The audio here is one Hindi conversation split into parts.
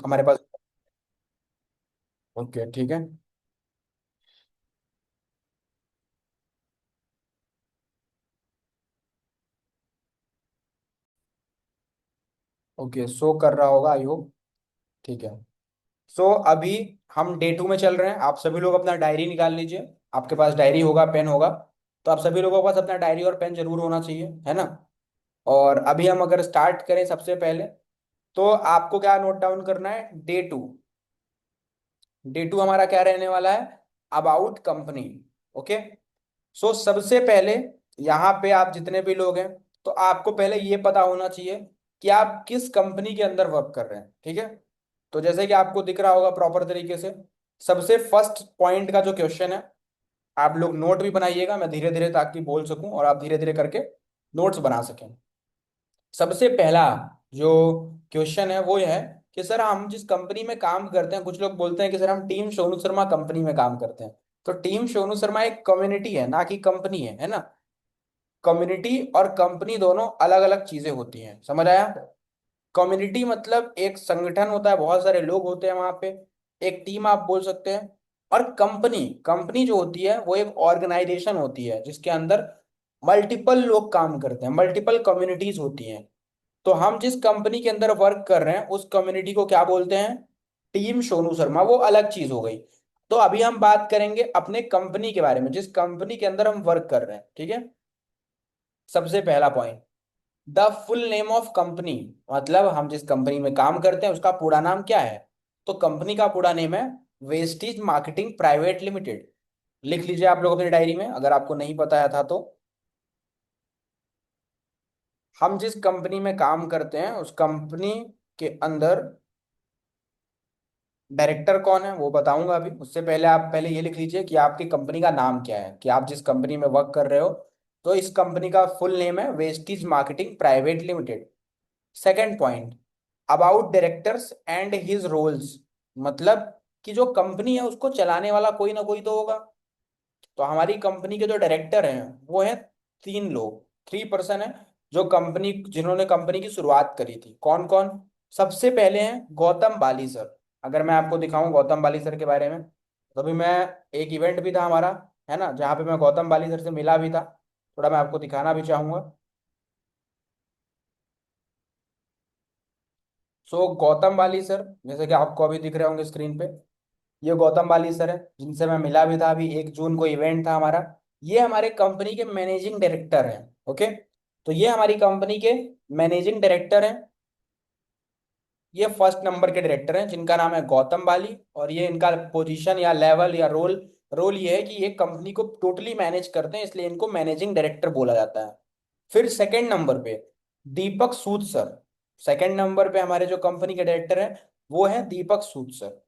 हमारे पास। ओके ठीक है। ओके शो कर रहा होगा आई होप। ठीक है। सो अभी हम डे 2 में चल रहे हैं। आप सभी लोग अपना डायरी निकाल लीजिए। आपके पास डायरी होगा, पेन होगा। तो आप सभी लोगों के पास अपना डायरी और पेन जरूर होना चाहिए, है ना। और अभी हम अगर स्टार्ट करें सबसे पहले, तो आपको क्या नोट डाउन करना है? डे 2। डे 2 हमारा क्या रहने वाला है? About company. ओके। सो सबसे पहले यहाँ पे आप जितने भी लोग हैं, तो आपको पहले ये पता होना चाहिए कि आप किस कंपनी के अंदर वर्क कर रहे हैं, ठीक है। तो जैसे कि आपको दिख रहा होगा प्रॉपर तरीके से, सबसे फर्स्ट पॉइंट का जो क्वेश्चन है, आप लोग नोट भी बनाइएगा, मैं धीरे धीरे ताकि बोल सकूं और आप धीरे धीरे करके नोट्स बना सकें। सबसे पहला जो क्वेश्चन है वो ये है कि सर हम जिस कंपनी में काम करते हैं, कुछ लोग बोलते हैं कि सर हम टीम सोनू शर्मा कंपनी में काम करते हैं। तो टीम सोनू शर्मा एक कम्युनिटी है, ना कि कंपनी है ना। कम्युनिटी और कंपनी दोनों अलग अलग चीजें होती हैं, समझ आया। कम्युनिटी मतलब एक संगठन होता है, बहुत सारे लोग होते हैं वहां पे, एक टीम आप बोल सकते हैं। और कंपनी कंपनी जो होती है वो एक ऑर्गेनाइजेशन होती है जिसके अंदर मल्टीपल लोग काम करते हैं, मल्टीपल कम्युनिटीज होती हैं। तो हम जिस कंपनी के अंदर वर्क कर रहे हैं उस कम्युनिटी को क्या बोलते हैं? टीम सोनू शर्मा। वो अलग चीज हो गई। तो अभी हम बात करेंगे अपने कंपनी के बारे में, जिस कंपनी के अंदर हम वर्क कर रहे हैं, ठीक है। सबसे पहला point, the full name of company. मतलब हम जिस कंपनी में काम करते हैं उसका पूरा नाम क्या है? तो कंपनी का पूरा नेम है वेस्टीज मार्केटिंग प्राइवेट लिमिटेड। लिख लीजिए आप लोग अपनी डायरी में, अगर आपको नहीं पता है था तो। हम जिस कंपनी में काम करते हैं उस कंपनी के अंदर डायरेक्टर कौन है वो बताऊंगा अभी। उससे पहले आप पहले ये लिख लीजिए कि आपकी कंपनी का नाम क्या है, कि आप जिस कंपनी में वर्क कर रहे हो तो इस कंपनी का फुल नेम है Vestige marketing private limited. Second point, about directors and his roles. मतलब कि जो कंपनी है उसको चलाने वाला कोई ना कोई तो होगा। तो हमारी कंपनी के जो डायरेक्टर हैं वो हैं 3 लोग, 3 पर्सन है, जो कंपनी जिन्होंने कंपनी की शुरुआत करी थी। कौन कौन? सबसे पहले हैं गौतम बाली सर। अगर मैं आपको दिखाऊं गौतम बाली सर के बारे में, तो अभी मैं एक इवेंट भी था हमारा, है ना, जहाँ पे मैं गौतम बाली सर से मिला भी था। थोड़ा मैं आपको दिखाना भी चाहूंगा। सो गौतम बाली सर जैसे कि आपको अभी दिख रहे होंगे स्क्रीन पे, ये गौतम बाली सर है जिनसे मैं मिला भी था। अभी 1 जून को इवेंट था हमारा। ये हमारे कंपनी के मैनेजिंग डायरेक्टर हैं। ओके। तो ये हमारी कंपनी के मैनेजिंग डायरेक्टर हैं। ये फर्स्ट नंबर के डायरेक्टर हैं जिनका नाम है गौतम बाली, और ये इनका पोजीशन या लेवल या रोल, रोल ये है कि ये कंपनी को टोटली मैनेज करते हैं, इसलिए इनको मैनेजिंग डायरेक्टर बोला जाता है। फिर सेकंड नंबर पे दीपक सूद सर। सेकंड नंबर पे हमारे जो कंपनी के डायरेक्टर हैं वो है दीपक सूद सर,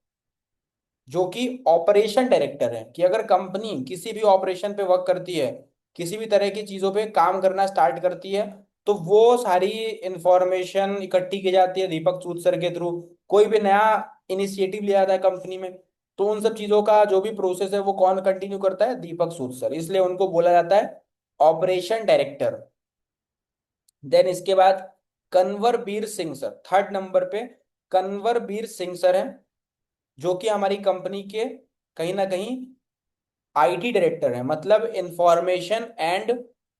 जो कि ऑपरेशन डायरेक्टर है। कि अगर कंपनी किसी भी ऑपरेशन पे वर्क करती है, किसी भी तरह की चीजों पे काम करना स्टार्ट करती है, तो वो सारी इंफॉर्मेशन इकट्ठी की जाती है दीपक सूद सर के थ्रू। कोई भी नया इनिशिएटिव लिया जाता है कंपनी में, तो उन सब चीजों का जो भी प्रोसेस है वो कौन कंटिन्यू करता है? दीपक सूद सर, इसलिए उनको बोला जाता है ऑपरेशन डायरेक्टर। देन इसके बाद Kanwar Bir Singh sir, third number पे कन्वर बीर सिंह सर हैं, जो कि हमारी कंपनी के कहीं ना कहीं आईटी डायरेक्टर हैं, मतलब इंफॉर्मेशन एंड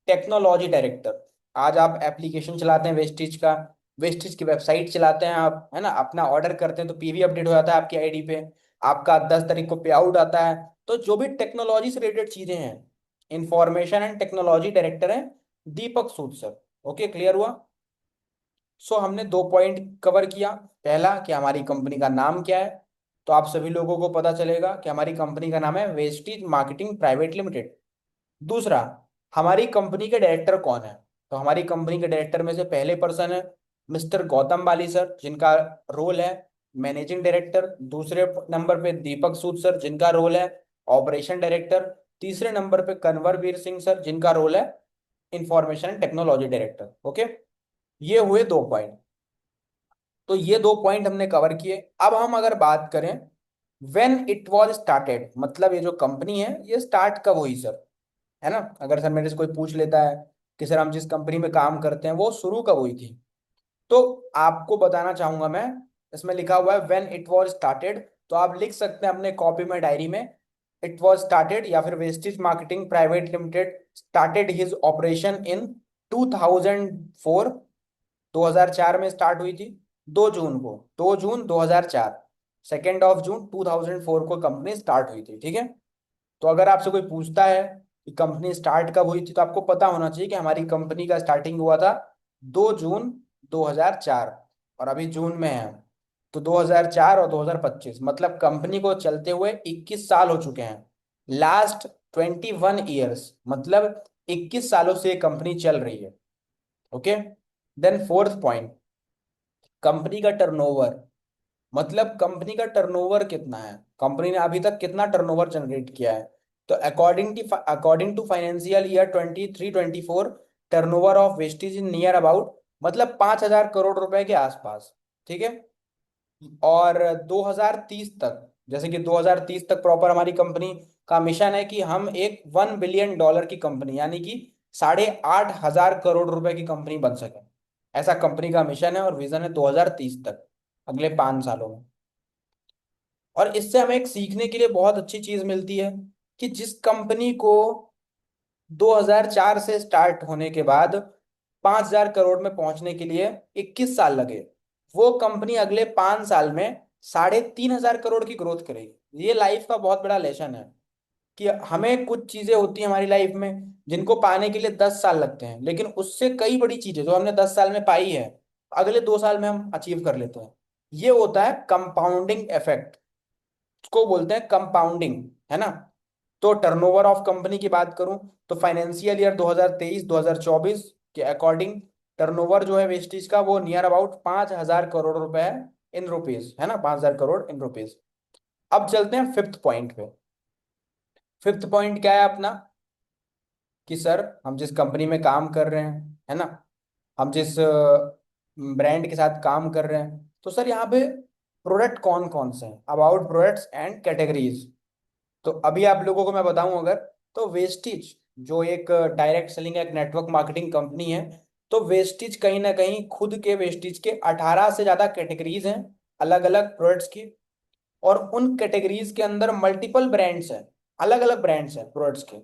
टेक्नोलॉजी डायरेक्टर। आज आप एप्लीकेशन चलाते हैं वेस्टिज का, वेस्टिज की वेबसाइट चलाते हैं आप, है ना, अपना ऑर्डर करते हैं तो पीवी अपडेट हो जाता है आपकी आईडी पे, आपका 10 तारीख को पे आउट आता है। तो जो भी टेक्नोलॉजी से रिलेटेड चीजें हैं, इंफॉर्मेशन एंड टेक्नोलॉजी डायरेक्टर हैं दीपक सूद सर। ओके क्लियर हुआ। सो हमने 2 पॉइंट कवर किया। पहला कि हमारी कंपनी का नाम क्या है, तो आप सभी लोगों को पता चलेगा कि हमारी कंपनी का नाम है वेस्टीज मार्केटिंग प्राइवेट लिमिटेड। दूसरा, हमारी कंपनी के डायरेक्टर कौन है? तो हमारी कंपनी के डायरेक्टर में से पहले पर्सन है मिस्टर गौतम बाली सर, जिनका रोल है मैनेजिंग डायरेक्टर। दूसरे नंबर पे दीपक सूद सर, जिनका रोल है ऑपरेशन डायरेक्टर। तीसरे नंबर पे कन्वरवीर सिंह सर, जिनका रोल है information and technology director. Okay. ये हुए 2 पॉइंट। तो ये 2 पॉइंट हमने कवर किए। अब हम अगर बात करें व्हेन इट वाज स्टार्टेड, मतलब ये जो कंपनी है ये स्टार्ट कब हुई सर, है ना। अगर सर मेरे से कोई पूछ लेता है कि सर हम जिस कंपनी में काम करते हैं वो शुरू कब हुई थी, तो आपको बताना चाहूंगा मैं, इसमें लिखा हुआ है व्हेन इट वाज स्टार्टेड, तो आप लिख सकते हैं अपने कॉपी में, डायरी में, इट वाज स्टार्टेड या फिर wastage marketing private limited started his operation in 2004। 2004 में स्टार्ट हुई थी, 2 जून को, 2 जून 2004, 2 जून 2004 को कंपनी स्टार्ट हुई थी, ठीक है। तो अगर आपसे कोई पूछता है कि कंपनी स्टार्ट कब हुई थी, तो आपको पता होना चाहिए कि हमारी कंपनी का स्टार्टिंग हुआ था 2 जून 2004, और अभी जून में है। तो 2004 और 2025 मतलब कंपनी को चलते हुए 21 साल हो चुके हैं। लास्ट 21 ईयर्स मतलब 21 सालों से ये कंपनी चल रही है। Okay. Then fourth point, company का टर्नओवर, मतलब कंपनी का टर्नओवर कितना है, कंपनी ने अभी तक कितना टर्नओवर जनरेट किया है। तो according to financial year 23-24, turnover of Vestige in near about, मतलब 5,000 करोड़ रुपए के आसपास, ठीक है। और 2030 तक, जैसे कि 2030 तक प्रॉपर हमारी कंपनी का मिशन है कि हम एक $1 बिलियन की कंपनी, यानी कि 8,500 करोड़ रुपए की कंपनी बन सके। ऐसा कंपनी का मिशन है और विजन है 2030 तक, अगले 5 सालों में। और इससे हमें एक सीखने के लिए बहुत अच्छी चीज मिलती है कि जिस कंपनी को 2004 से स्टार्ट होने के बाद 5,000 करोड़ में पहुंचने के लिए 21 साल लगे, वो कंपनी अगले 5 साल में 3,500 करोड़ की ग्रोथ करेगी। ये लाइफ का बहुत बड़ा लेसन है कि हमें कुछ चीजें होती हैं हमारी लाइफ में जिनको पाने के लिए 10 साल लगते हैं, लेकिन उससे कई बड़ी चीजें जो हमने 10 साल में पाई है, अगले 2 साल में हम अचीव कर लेते हैं। ये होता है कंपाउंडिंग इफेक्ट, उसको बोलते हैं कंपाउंडिंग, है ना। तो टर्नओवर ऑफ कंपनी की बात करूं, तो फाइनेंशियल ईयर 2023-2024 के अकॉर्डिंग टर्नओवर जो है वेस्टीज का, वो नियर अबाउट 5,000 करोड़ रुपए है, इन रुपीज, है ना, 5,000 करोड़ इन रुपीज। अब चलते हैं फिफ्थ पॉइंट पे। फिफ्थ पॉइंट क्या है अपना, कि सर हम जिस कंपनी में काम कर रहे हैं, है ना, हम जिस ब्रांड के साथ काम कर रहे हैं, तो सर यहाँ पे प्रोडक्ट कौन कौन से हैं, अबाउट प्रोडक्ट्स एंड कैटेगरीज। तो अभी आप लोगों को मैं बताऊं अगर, तो वेस्टिज जो एक डायरेक्ट सेलिंग एक नेटवर्क मार्केटिंग कंपनी है, तो वेस्टिज कहीं ना कहीं खुद के वेस्टिज के 18 से ज्यादा कैटेगरीज हैं, अलग अलग प्रोडक्ट्स की। और उन कैटेगरीज के अंदर मल्टीपल ब्रांड्स हैं, अलग अलग ब्रांड्स हैं प्रोडक्ट्स के।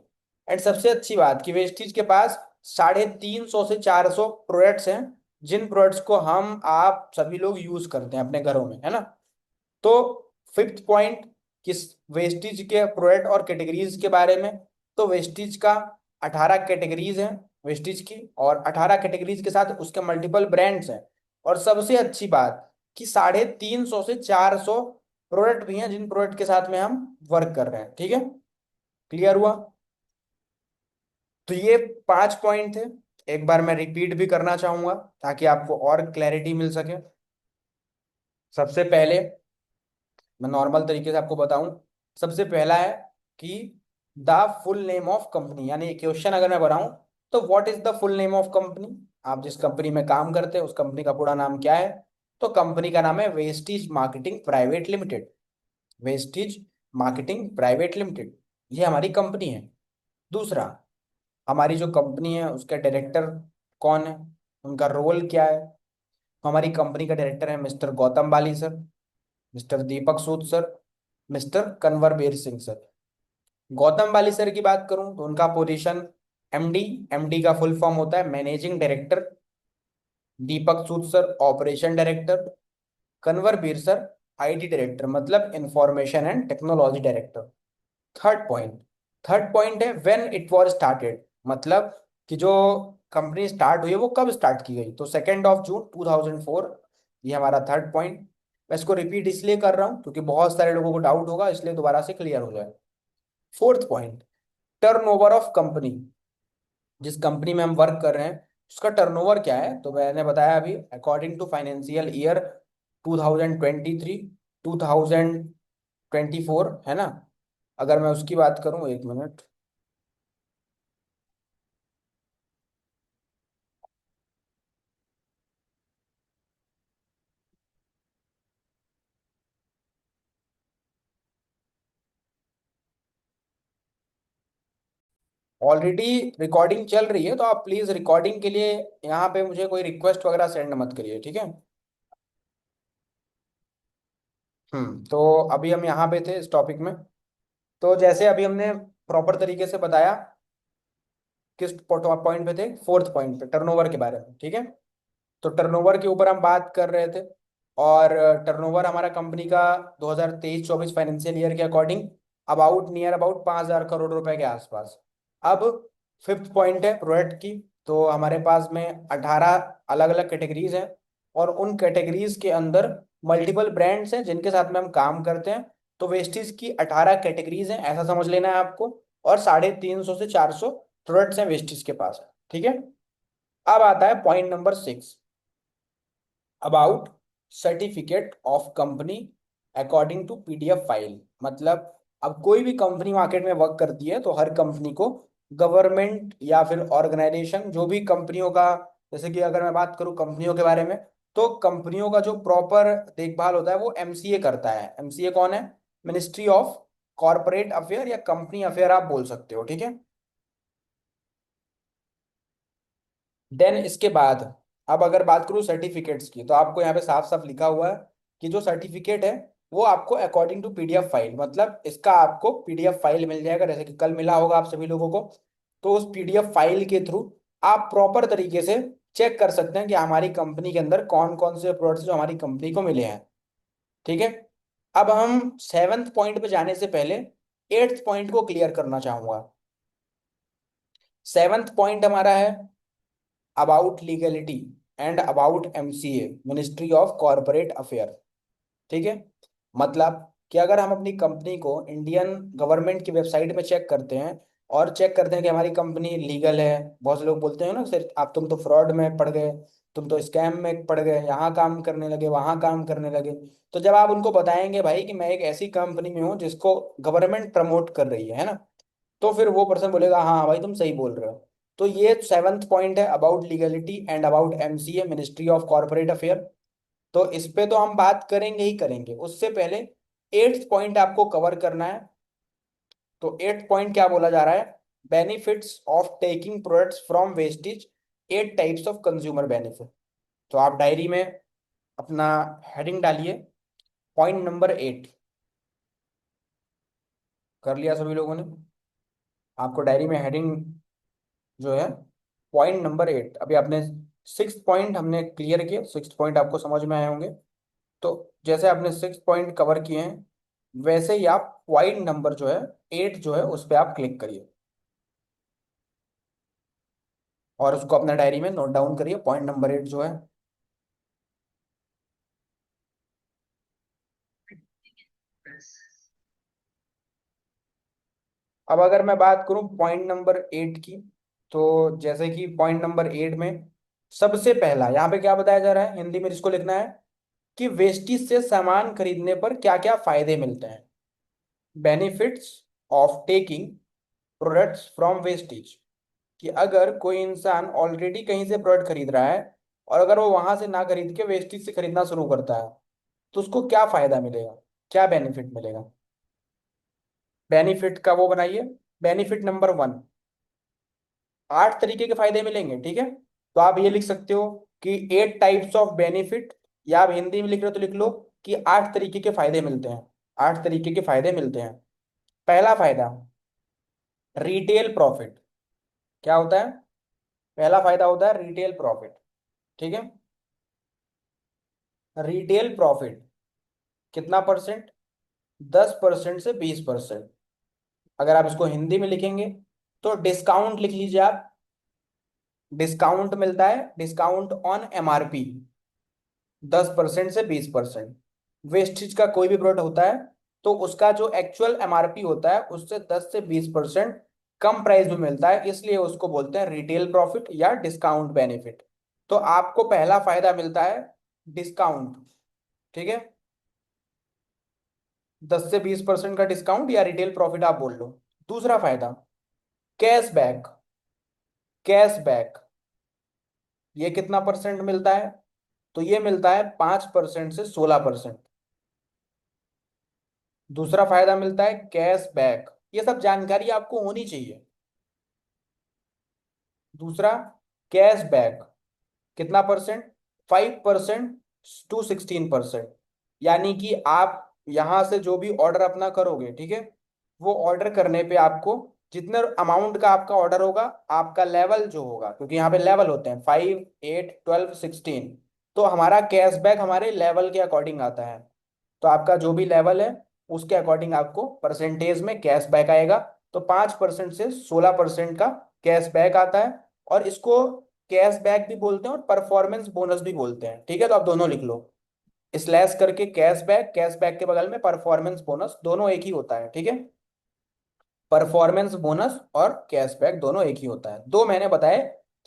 एंड सबसे अच्छी बात कि वेस्टिज के पास 350 से 400 प्रोडक्ट्स हैं, जिन प्रोडक्ट्स को हम आप सभी लोग यूज करते हैं अपने घरों में, है ना। तो फिफ्थ पॉइंट, किस वेस्टिज के प्रोडक्ट और कैटेगरीज के बारे में, तो वेस्टिज का 18 कैटेगरीज हैं वेस्टिज की, और 18 कैटेगरीज के साथ उसके मल्टीपल ब्रांड्स हैं। और सबसे अच्छी बात कि 350 से 400 प्रोडक्ट भी हैं जिन प्रोडक्ट के साथ में हम वर्क कर रहे हैं, ठीक है। क्लियर हुआ। तो ये 5 पॉइंट थे, एक बार मैं रिपीट भी करना चाहूंगा ताकि आपको और क्लैरिटी मिल सके। सबसे पहले मैं नॉर्मल तरीके से आपको बताऊं, सबसे पहला है कि the full name of company, यानी क्वेश्चन अगर मैं बनाऊं, तो what is the full name of company, आप जिस कंपनी में काम करते हैं उस कंपनी का पूरा नाम क्या है। तो कंपनी का नाम है Vestige marketing private limited. Vestige marketing private limited, ये हमारी कंपनी है। दूसरा, हमारी जो कंपनी है उसके डायरेक्टर कौन है, उनका रोल क्या है। हमारी कंपनी का डायरेक्टर है mister Gautam Bali sir, mister Deepak Sood sir, mister Kanwarbir Singh sir. Gautam Bali sir की बात करूं तो उनका पोजीशन एमडी, एमडी का फुल फॉर्म होता है managing director. Deepak Sood sir operation director. Kanwarbir sir IT director, मतलब information and technology director. Third point, third point है व्हेन इट वाज स्टार्टेड, मतलब कि जो कंपनी स्टार्ट हुई है वो कब स्टार्ट की गई, तो 2 जून 2004, ये हमारा थर्ड पॉइंट। मैं इसको रिपीट इसलिए कर रहा हूँ क्योंकि बहुत सारे लोगों को डाउट होगा, इसलिए दोबारा से क्लियर हो जाए। Fourth point, turnover of company, जिस कंपनी में हम वर्क कर रहे हैं उसका टर्नओवर क्या है, तो मैंने बताया अभी अकॉर्डिंग टू फाइनेंशियल ईयर 2023 2024, है ना। अगर मैं उसकी बात करूं, एक मिनट, ऑलरेडी रिकॉर्डिंग चल रही है, तो आप प्लीज रिकॉर्डिंग के लिए यहाँ पे मुझे कोई रिक्वेस्ट वगैरह सेंड मत करिए, ठीक है। तो अभी हम यहाँ पे थे इस टॉपिक में। तो जैसे अभी हमने प्रॉपर तरीके से बताया, किस पॉइंट पे थे, फोर्थ पॉइंट पे, टर्नओवर के बारे में, ठीक है। तो टर्नओवर के ऊपर हम बात कर रहे थे। और टर्नओवर हमारा कंपनी का 2023-24 फाइनेंशियल ईयर के according about near about 5,000 crore रुपए के आसपास। अब फिफ्थ पॉइंट है प्रोडक्ट की। तो हमारे पास में 18 अलग अलग कैटेगरीज हैं, और उन कैटेगरीज के अंदर मल्टीपल ब्रांड्स हैं जिनके साथ में हम काम करते हैं। तो वेस्टीज की 18 कैटेगरीज हैं, ऐसा समझ लेना है आपको। और 350 से 400 प्रोडक्ट्स हैं वेस्टीज के पास, ठीक है। अब आता है point number 6, about certificate of company according to PDF file. मतलब अब कोई भी कंपनी मार्केट में वर्क करती है तो हर कंपनी को गवर्नमेंट या फिर ऑर्गेनाइजेशन, जो भी कंपनियों का, जैसे कि अगर मैं बात करूं कंपनियों के बारे में, तो कंपनियों का जो प्रॉपर देखभाल होता है वो एमसीए करता है। एमसीए कौन है? मिनिस्ट्री ऑफ कॉरपोरेट अफेयर या कंपनी अफेयर आप बोल सकते हो, ठीक है। देन इसके बाद, अब अगर बात करूँ सर्टिफिकेट्स की, तो आपको यहाँ पे साफ साफ लिखा हुआ है कि जो सर्टिफिकेट है वो आपको अकॉर्डिंग टू पीडीएफ फाइल, मतलब इसका आपको पीडीएफ फाइल मिल जाएगा, जैसे कि कल मिला होगा आप सभी लोगों को। तो उस पीडीएफ फाइल के थ्रू आप प्रॉपर तरीके से चेक कर सकते हैं कि हमारी कंपनी के अंदर कौन कौन से प्रोडक्ट्स जो हमारी कंपनी को मिले हैं, ठीक है। अब हम सेवन्थ पॉइंट पे जाने से पहले एट्थ पॉइंट को क्लियर करना चाहूंगा। सेवन्थ पॉइंट हमारा है about legality and about MCA, ministry of corporate affair, ठीक है। मतलब कि अगर हम अपनी कंपनी को इंडियन गवर्नमेंट की वेबसाइट में चेक करते हैं, और चेक करते हैं कि हमारी कंपनी लीगल है, बहुत से लोग बोलते हैं ना सर आप, तुम तो फ्रॉड में पड़ गए, तुम तो स्कैम में पड़ गए, यहाँ काम करने लगे वहाँ काम करने लगे। तो जब आप उनको बताएंगे भाई कि मैं एक ऐसी कंपनी में हूँ जिसको गवर्नमेंट प्रमोट कर रही है ना, तो फिर वो पर्सन बोलेगा हाँ भाई तुम सही बोल रहे हो। तो ये सेवन्थ पॉइंट है about legality and about MCA, ministry of corporate affair. तो इस पे तो हम बात करेंगे ही करेंगे, उससे पहले एट्थ पॉइंट आपको कवर करना है। तो एट्थ पॉइंट क्या बोला जा रहा है? Benefits of taking products from wastage, 8 types of consumer benefit. तो आप डायरी में अपना हेडिंग डालिए, पॉइंट नंबर 8। कर लिया सभी लोगों ने? आपको डायरी में हेडिंग जो है, पॉइंट नंबर 8, अभी आपने सिक्स पॉइंट हमने क्लियर किए, सिक्स पॉइंट आपको समझ में आए होंगे। तो जैसे आपने सिक्स पॉइंट कवर किए हैं, वैसे ही आप पॉइंट नंबर जो है 8 जो है उस पर आप क्लिक करिए, और उसको अपना डायरी में नोट डाउन करिए, पॉइंट नंबर 8 जो है। अब अगर मैं बात करूं पॉइंट नंबर 8 की, तो जैसे कि पॉइंट नंबर 8 में सबसे पहला यहाँ पे क्या बताया जा रहा है, हिंदी में जिसको लिखना है, कि वेस्टेज से सामान खरीदने पर क्या क्या फायदे मिलते हैं। Benefits of taking products from wastage, कि अगर कोई इंसान ऑलरेडी कहीं से प्रोडक्ट खरीद रहा है, और अगर वो वहां से ना खरीद के वेस्टेज से खरीदना शुरू करता है, तो उसको क्या फायदा मिलेगा, क्या बेनिफिट मिलेगा। बेनिफिट का वो बनाइए, बेनिफिट नंबर 1, 8 तरीके के फायदे मिलेंगे, ठीक है। तो आप ये लिख सकते हो कि 8 टाइप्स ऑफ बेनिफिट, या आप हिंदी में लिख रहे हो तो लिख लो कि 8 तरीके के फायदे मिलते हैं। 8 तरीके के फायदे मिलते हैं। पहला फायदा, रिटेल प्रॉफिट। क्या होता है? पहला फायदा होता है रिटेल प्रॉफिट, ठीक है। रिटेल प्रॉफिट कितना परसेंट? 10% से 20%। अगर आप इसको हिंदी में लिखेंगे तो डिस्काउंट लिख लीजिए आप। डिस्काउंट मिलता है, डिस्काउंट ऑन एमआरपी, 10% से 20%। वेस्टेज का कोई भी प्रोडक्ट होता है तो उसका जो एक्चुअल एमआरपी होता है उससे 10 से 20% कम प्राइस में मिलता है, इसलिए उसको बोलते हैं रिटेल प्रॉफिट या डिस्काउंट बेनिफिट। तो आपको पहला फायदा मिलता है डिस्काउंट, ठीक है। 10 से 20% का डिस्काउंट या रिटेल प्रॉफिट आप बोल लो। दूसरा फायदा, कैशबैक। कैशबैक ये कितना परसेंट मिलता है? तो ये मिलता है 5% से 16%। दूसरा फायदा मिलता है कैशबैक, ये सब जानकारी आपको होनी चाहिए। दूसरा, कैशबैक कितना परसेंट? 5% to 16%। यानी कि आप यहाँ से जो भी ऑर्डर अपना करोगे, ठीक है, वो ऑर्डर करने पे आपको जितने अमाउंट का आपका ऑर्डर होगा, आपका लेवल जो होगा, क्योंकि यहाँ पे लेवल होते हैं 5, 8, 12, 16, तो हमारा कैशबैक हमारे लेवल के अकॉर्डिंग आता है। तो आपका जो भी लेवल है उसके अकॉर्डिंग आपको परसेंटेज में कैशबैक आएगा। तो 5% से 16% का कैशबैक आता है। और इसको कैशबैक भी बोलते हैं और परफॉर्मेंस बोनस भी बोलते हैं, ठीक है। तो आप दोनों लिख लो, स्लैश करके कैशबैक, कैशबैक के बगल में परफॉर्मेंस बोनस, दोनों एक ही होता है, ठीक है। परफॉर्मेंस बोनस और कैशबैक दोनों एक ही होता है। दो मैंने बताए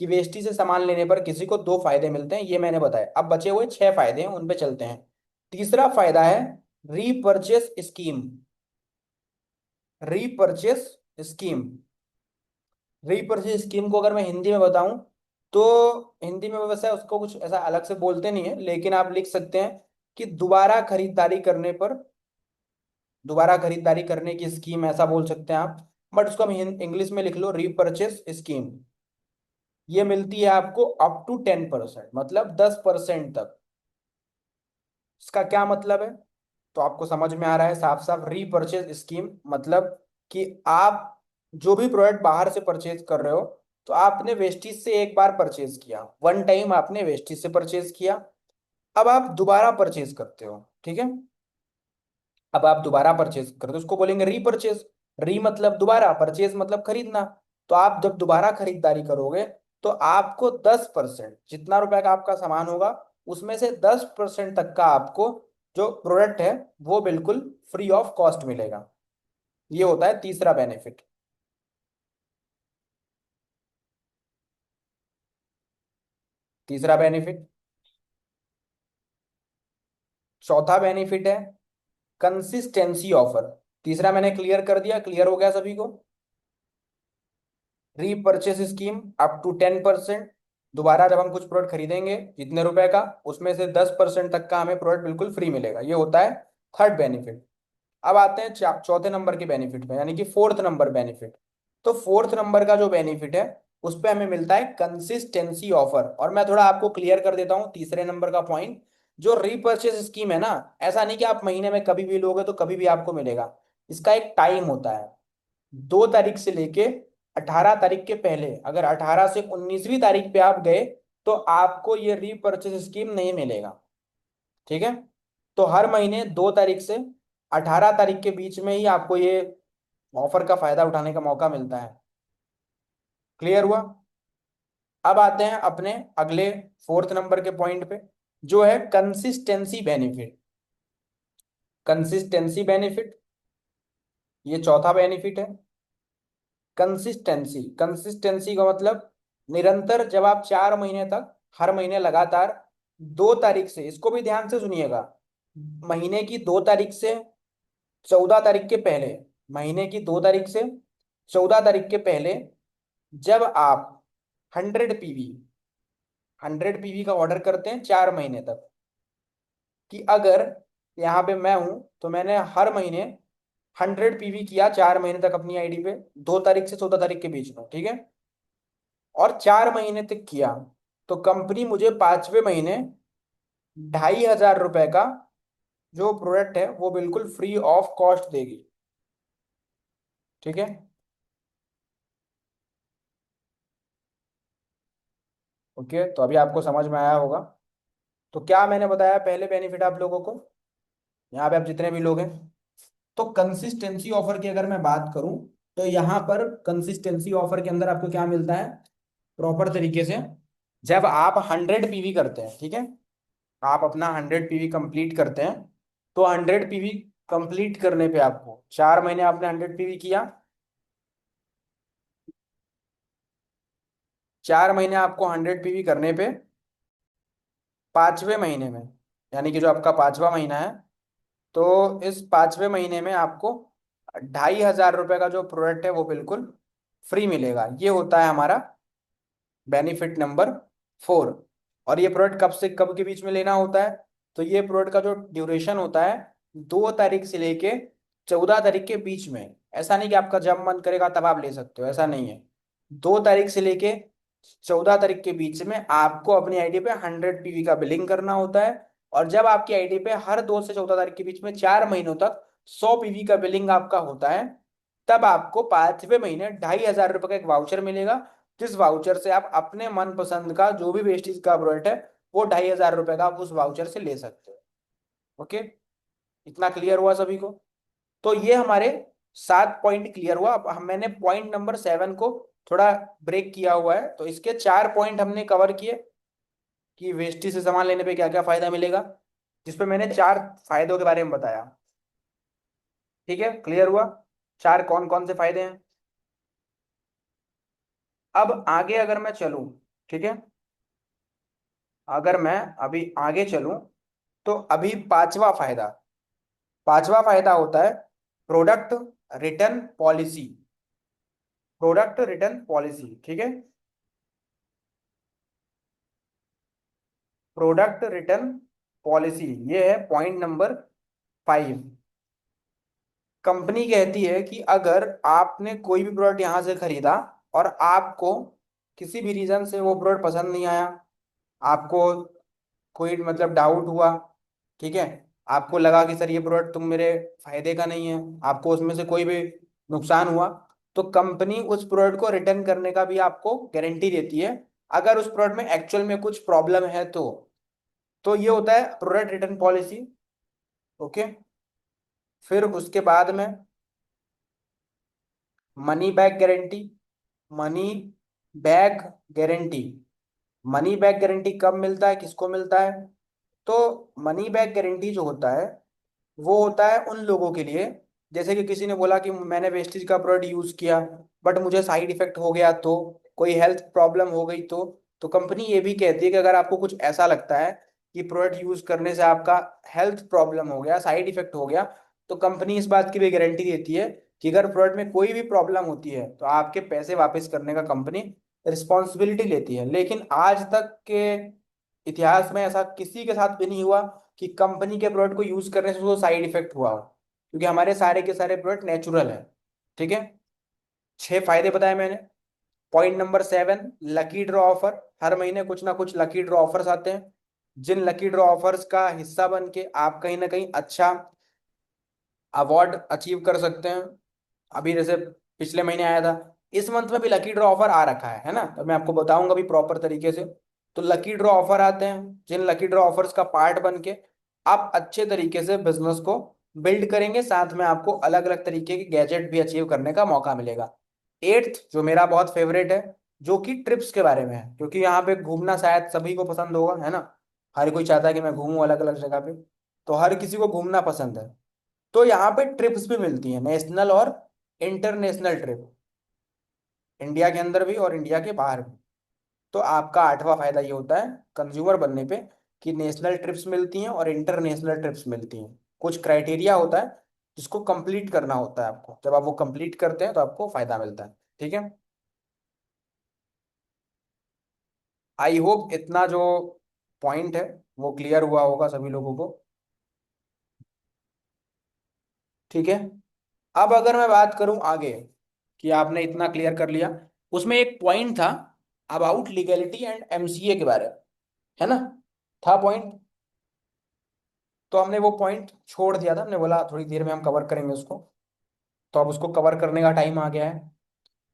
कि वेस्टी से सामान लेने पर किसी को दो फायदे मिलते हैं, ये मैंने बताया। अब बचे हुए छह फायदे हैं, उन पे चलते हैं। तीसरा फायदा है repurchase scheme. Repurchase scheme, repurchase scheme को अगर मैं हिंदी में बताऊं तो हिंदी में वैसे उसको कुछ ऐसा अलग से बोलते नहीं है, लेकिन आप लिख सकते हैं कि दोबारा खरीदारी करने पर, दोबारा खरीदारी करने की स्कीम, ऐसा बोल सकते हैं आप। बट उसको हम इंग्लिश में लिख लो रीपर्चेस स्कीम। ये मिलती है आपको अप टू 10%, मतलब 10% तक। इसका क्या मतलब है? तो आपको समझ में आ रहा है साफ साफ, रीपर्चेज स्कीम मतलब कि आप जो भी प्रोडक्ट बाहर से परचेज कर रहे हो, तो आपने वेस्टीज से एक बार परचेज किया, वन टाइम आपने वेस्टीज से परचेज किया, अब आप दोबारा परचेज करते हो, ठीक है। अब आप दोबारा परचेज करते हो, उसको बोलेंगे रीपरचेज। री मतलब दोबारा, परचेज मतलब खरीदना। तो आप जब दोबारा खरीदारी करोगे तो आपको 10%, जितना रुपए का आपका सामान होगा उसमें से 10% तक का आपको जो प्रोडक्ट है वो बिल्कुल फ्री ऑफ कॉस्ट मिलेगा। ये होता है तीसरा बेनिफिट। तीसरा बेनिफिट। चौथा बेनिफिट है कंसिस्टेंसी ऑफर। तीसरा मैंने क्लियर कर दिया, क्लियर हो गया सभी को। Repurchase scheme up to 10%। दोबारा जब हम कुछ प्रोडक्ट खरीदेंगे जितने रुपए का, उसमें से 10% तक का हमें प्रोडक्ट बिल्कुल फ्री मिलेगा। ये होता है थर्ड बेनिफिट। अब आते हैं चौथे नंबर के बेनिफिट पे, यानी कि फोर्थ नंबर बेनिफिट। तो फोर्थ नंबर का जो बेनिफिट है उस पे हमें मिलता है कंसिस्टेंसी ऑफर। और मैं थोड़ा आपको क्लियर कर देता हूँ तीसरे नंबर का पॉइंट। जो रीपर्चेस स्कीम है ना, ऐसा नहीं कि आप महीने में कभी भी लोगे तो कभी भी आपको मिलेगा। इसका एक टाइम होता है। 2 तारीख से लेके 18 तारीख के पहले, अगर 18 से 19वीं तारीख पे आप गए तो आपको ये रीपर्चेस स्कीम नहीं मिलेगा, ठीक है। तो हर महीने 2 तारीख से 18 तारीख के बीच में ही आपको ये ऑफर का फायदा उठाने का मौका मिलता है। क्लियर हुआ? अब आते हैं अपने अगले फोर्थ नंबर के पॉइंट पे, जो है कंसिस्टेंसी बेनिफिट। कंसिस्टेंसी बेनिफिट, ये चौथा बेनिफिट है। कंसिस्टेंसी, कंसिस्टेंसी का मतलब निरंतर, जब आप 4 महीने तक हर महीने लगातार 2 तारीख से, इसको भी ध्यान से सुनिएगा, महीने की 2 तारीख से 14 तारीख के पहले, महीने की 2 तारीख से 14 तारीख के पहले जब आप 100 पीवी, 100 पीवी का ऑर्डर करते हैं 4 महीने तक, कि अगर यहाँ पे मैं हूं तो मैंने हर महीने 100 पीवी किया 4 महीने तक अपनी आईडी पे, 2 तारीख से 14 तारीख के बीच में, ठीक है, और 4 महीने तक किया, तो कंपनी मुझे 5वें महीने 2,500 रुपए का जो प्रोडक्ट है वो बिल्कुल फ्री ऑफ कॉस्ट देगी, ठीक है। ओके, तो अभी आपको समझ में आया होगा। तो क्या मैंने बताया पहले बेनिफिट आप लोगों को, यहाँ पे आप जितने भी लोग हैं। तो कंसिस्टेंसी ऑफर की अगर मैं बात करूं तो यहाँ पर कंसिस्टेंसी ऑफर के अंदर आपको क्या मिलता है प्रॉपर तरीके से, जब आप 100 पीवी करते हैं, ठीक है, आप अपना 100 पीवी कंप्लीट करते हैं, तो 100 पीवी कंप्लीट करने पे आपको 4 महीने आपने 100 पीवी किया, 4 महीने आपको 100 पीवी करने पे 5वें महीने में, यानी कि जो आपका 5वां महीना है, तो इस 5वें महीने में आपको 2,500 रुपये का जो प्रोडक्ट है वो बिल्कुल फ्री मिलेगा। ये होता है हमारा बेनिफिट नंबर 4। और ये प्रोडक्ट कब से कब के बीच में लेना होता है? तो ये प्रोडक्ट का जो ड्यूरेशन होता है 2 तारीख से लेके 14 तारीख के बीच में। ऐसा नहीं कि आपका जब मन करेगा तब आप ले सकते हो, ऐसा नहीं है। 2 तारीख से लेके 14 तारीख के बीच में आपको अपनी आईडी पे 100 पीवी का बिलिंग करना होता है। और जब आपकी आईडी पे हर 2 से 14 तारीख के बीच में 4 महीनों तक 100 पीवी का बिलिंग आपका होता है, तब आपको 5वें महीने 2,500 रुपये का एक वाउचर मिलेगा, जिस वाउचर से आप अपने मनपसंद का जो भी वेस्टेज का प्रोडक्ट है वो 2,500 रुपये का आप उस वाउचर से ले सकते हो। ओके, इतना क्लियर हुआ सभी को? तो ये हमारे 7 पॉइंट क्लियर हुआ। अब मैंने पॉइंट नंबर 7 को थोड़ा ब्रेक किया हुआ है, तो इसके 4 पॉइंट हमने कवर किए कि वेस्टी से सामान लेने पे क्या क्या फायदा मिलेगा, जिसपे मैंने 4 फायदों के बारे में बताया। ठीक है, क्लियर हुआ? 4 कौन कौन से फायदे हैं। अब आगे अगर मैं चलूं, ठीक है, अगर मैं अभी आगे चलूं, तो अभी 5वां फायदा, 5वां फायदा होता है product return policy. Product return policy, ठीक है, प्रोडक्ट रिटर्न पॉलिसी, ये है पॉइंट नंबर 5। कंपनी कहती है कि अगर आपने कोई भी प्रोडक्ट यहाँ से खरीदा और आपको किसी भी रीजन से वो प्रोडक्ट पसंद नहीं आया, आपको कोई मतलब डाउट हुआ, ठीक है, आपको लगा कि सर ये प्रोडक्ट तुम मेरे फायदे का नहीं है, आपको उसमें से कोई भी नुकसान हुआ, तो कंपनी उस प्रोडक्ट को रिटर्न करने का भी आपको गारंटी देती है, अगर उस प्रोडक्ट में एक्चुअल में कुछ प्रॉब्लम है तो ये होता है प्रोडक्ट रिटर्न पॉलिसी। ओके, फिर उसके बाद में money back guarantee. Money back guarantee, money back guarantee कब मिलता है, किसको मिलता है? तो मनी बैक गारंटी जो होता है वो होता है उन लोगों के लिए, जैसे कि किसी ने बोला कि मैंने वेस्टेज का प्रोडक्ट यूज किया बट मुझे साइड इफेक्ट हो गया, तो कोई हेल्थ प्रॉब्लम हो गई, तो कंपनी ये भी कहती है कि अगर आपको कुछ ऐसा लगता है कि प्रोडक्ट यूज करने से आपका हेल्थ प्रॉब्लम हो गया, साइड इफेक्ट हो गया, तो कंपनी इस बात की भी गारंटी देती है कि अगर प्रोडक्ट में कोई भी प्रॉब्लम होती है तो आपके पैसे वापस करने का कंपनी रिस्पॉन्सिबिलिटी लेती है। लेकिन आज तक के इतिहास में ऐसा किसी के साथ भी नहीं हुआ कि कंपनी के प्रोडक्ट को यूज करने से उसको साइड इफेक्ट हुआ हो, क्योंकि हमारे सारे के सारे प्रोडक्ट नेचुरल है। ठीक है, 6 फायदे बताए मैंने। Point number 7, lucky draw offer. हर महीने कुछ ना कुछ लकी ड्रॉ ऑफर्स आते हैं, जिन लकी ड्रॉ ऑफर्स का हिस्सा बन के आप कहीं ना कहीं अच्छा अवार्ड अचीव कर सकते हैं। अभी जैसे पिछले महीने आया था, इस मंथ में भी लकी ड्रॉ ऑफर आ रखा है ना, तो मैं आपको बताऊंगा अभी प्रॉपर तरीके से। तो लकी ड्रॉ ऑफर आते हैं, जिन लकी ड्रॉ ऑफर्स का पार्ट बन के आप अच्छे तरीके से बिजनेस को बिल्ड करेंगे, साथ में आपको अलग अलग तरीके के गैजेट भी अचीव करने का मौका मिलेगा। 8th जो मेरा बहुत फेवरेट है, जो कि ट्रिप्स के बारे में है, क्योंकि यहाँ पे घूमना शायद सभी को पसंद होगा, है ना। हर कोई चाहता है कि मैं घूमूं अलग अलग जगह पे, तो हर किसी को घूमना पसंद है। तो यहाँ पे ट्रिप्स भी मिलती हैं, नेशनल और इंटरनेशनल ट्रिप, इंडिया के अंदर भी और इंडिया के बाहर भी। तो आपका 8वां फायदा ये होता है कंज्यूमर बनने पे, कि नेशनल ट्रिप्स मिलती हैं और इंटरनेशनल ट्रिप्स मिलती हैं। कुछ क्राइटेरिया होता है जिसको कंप्लीट करना होता है आपको, जब आप वो कंप्लीट करते हैं तो आपको फायदा मिलता है। ठीक है, आई होप इतना जो पॉइंट है वो क्लियर हुआ होगा सभी लोगों को। ठीक है, अब अगर मैं बात करूं आगे, कि आपने इतना क्लियर कर लिया, उसमें एक पॉइंट था अबाउट लीगैलिटी एंड एमसीए के बारे में, है ना, था पॉइंट। तो हमने वो पॉइंट छोड़ दिया था, हमने बोला थोड़ी देर में हम कवर करेंगे उसको, तो अब उसको कवर करने का टाइम आ गया है।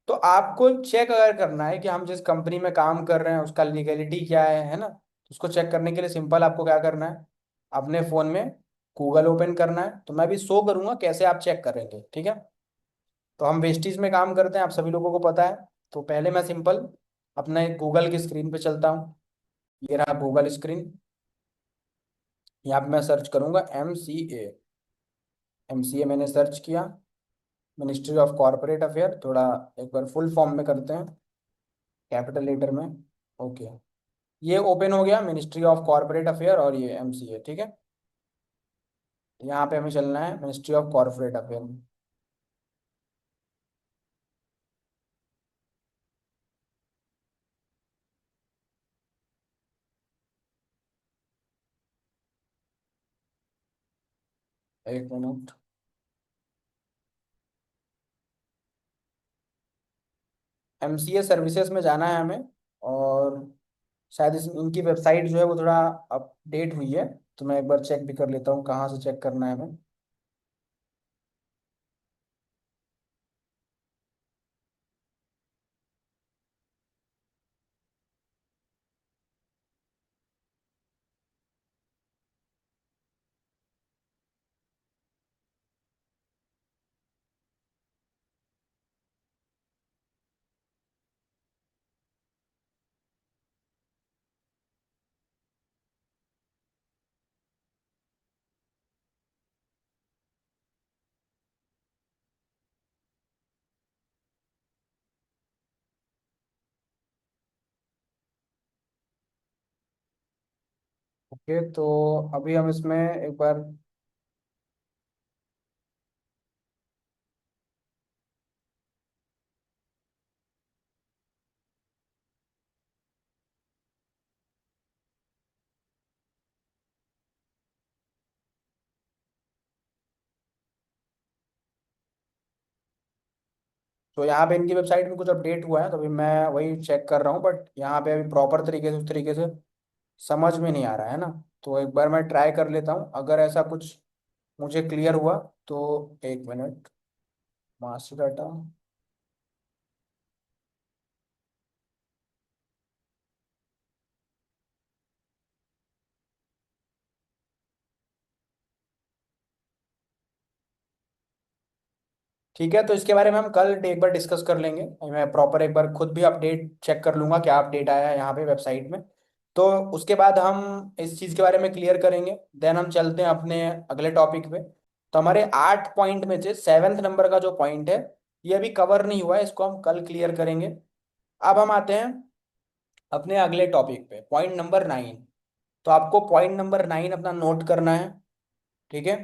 तो आपको चेक अगर करना है कि हम जिस कंपनी में काम कर रहे हैं उसका लीगैलिटी क्या है ना, तो उसको चेक करने के लिए सिंपल आपको क्या करना है, अपने फोन में गूगल ओपन करना है। तो मैं भी शो करूंगा कैसे आप चेक करेंगे, ठीक है। तो हम वेस्टीज में काम करते हैं, आप सभी लोगों को पता है। तो पहले मैं सिंपल अपने गूगल की स्क्रीन पे चलता हूँ, ये रहा गूगल स्क्रीन। यहाँ पे मैं सर्च करूंगा MCA। MCA मैंने सर्च किया, मिनिस्ट्री ऑफ कॉरपोरेट अफेयर, थोड़ा एक बार फुल फॉर्म में करते हैं, कैपिटल लेटर में। ओके, ये ओपन हो गया मिनिस्ट्री ऑफ कॉरपोरेट अफेयर और ये MCA, ठीक है। यहाँ पे हमें चलना है मिनिस्ट्री ऑफ कॉरपोरेट अफेयर में। एक मिनट, MCA सर्विसेज में जाना है हमें, और शायद इनकी वेबसाइट जो है वो थोड़ा अपडेट हुई है, तो मैं एक बार चेक भी कर लेता हूँ कहाँ से चेक करना है हमें। ओके, तो अभी हम इसमें एक बार। तो यहाँ पे इनकी वेबसाइट में कुछ अपडेट हुआ है, तो अभी मैं वही चेक कर रहा हूँ, बट यहाँ पे अभी प्रॉपर तरीके से उस तरीके से समझ में नहीं आ रहा है ना। तो एक बार मैं ट्राई कर लेता हूँ, अगर ऐसा कुछ मुझे क्लियर हुआ तो। एक मिनट। Master data. ठीक है, तो इसके बारे में हम कल एक बार डिस्कस कर लेंगे। मैं प्रॉपर एक बार खुद भी अपडेट चेक कर लूंगा क्या अपडेट आया है यहाँ पे वेबसाइट में। तो उसके बाद हम इस चीज़ के बारे में क्लियर करेंगे, देन हम चलते हैं अपने अगले टॉपिक पे। तो हमारे 8 पॉइंट में से 7th नंबर का जो पॉइंट है, ये अभी कवर नहीं हुआ है, इसको हम कल क्लियर करेंगे। अब हम आते हैं अपने अगले टॉपिक पे, पॉइंट नंबर 9। तो आपको पॉइंट नंबर 9 अपना नोट करना है। ठीक है।